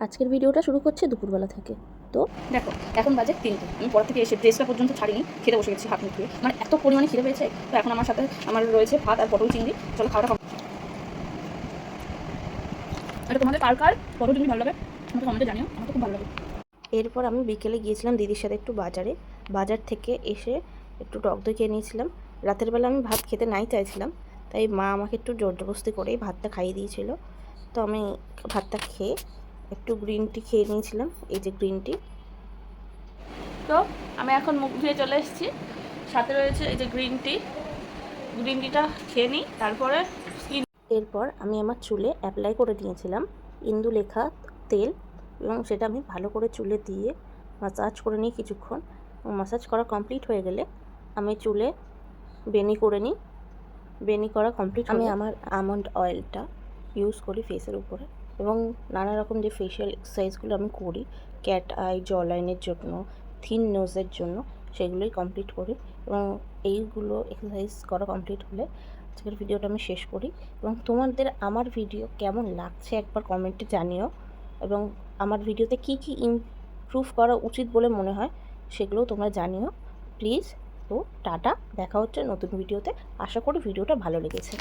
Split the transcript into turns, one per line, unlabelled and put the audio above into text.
আজকের ভিডিওটা শুরু করছে দুপুরবেলা থেকে। তো
দেখো এখন বাজে 3টে, আমি পড়া থেকে এসে ড্রেসটা পর্যন্ত ছাড়িনি, খেতে বসে গেছি হাত মুখ ধুয়ে। মানে এত পরিমাণে খিদে পেয়েছে। তো এখন আমার সাথে আমার রয়েছে ভাত আর পটল চিংড়ি। চলো খাওয়াটা এটা তোমাদের কার কার পটল চিংড়ি ভালো লাগে আমাকে কমেন্টে জানিও, আমার তো খুব ভালো লাগে।
এরপর আমি বিকেলে গিয়েছিলাম দিদির সাথে একটু বাজারে। বাজার থেকে এসে একটু টক দই খেয়ে নিয়েছিলাম। রাতের বেলা আমি ভাত খেতে নাই চাইছিলাম, তাই মা আমাকে একটু জবরদস্তি করেই ভাতটা খাইয়ে দিয়েছিল। তো আমি ভাতটা খেয়ে একটু গ্রিন টি খেয়ে নিয়েছিলাম, এই যে গ্রিন টি।
তো আমি এখন মুখ ধুয়ে চলে এসেছি, সাথে রয়েছে এই যে গ্রিন টিটা খেয়ে নিই, তারপরে
এরপর আমি আমার চুলে অ্যাপ্লাই করে নিয়েছিলাম ইন্দুলেখা তেল, এবং সেটা আমি ভালো করে চুলে দিয়ে মাসাজ করে নিই কিছুক্ষণ। মাসাজ করা কমপ্লিট হয়ে গেলে আমি চুলে বেনি করে নিই। বেনি করা কমপ্লিট আমি আমার আমন্ড অয়েলটা ইউজ করি ফেসের উপরে, এবং নানা রকম যে ফেশিয়াল এক্সারসাইজগুলো আমি করি ক্যাট আই, জ লাইনের জন্য, থিন নোজের জন্য, সেগুলোই কমপ্লিট করি। এবং এইগুলো এক্সারসাইজ করা কমপ্লিট হলে আজকের ভিডিওটা আমি শেষ করি। এবং তোমাদের আমার ভিডিও কেমন লাগছে একবার কমেন্টে জানিও, এবং আমার ভিডিওতে কী কী ইমপ্রুভ করা উচিত বলে মনে হয় সেগুলোও তোমরা জানিও প্লিজ। তো টাটা, দেখা হচ্ছে নতুন ভিডিওতে। আশা করি ভিডিওটা ভালো লেগেছে।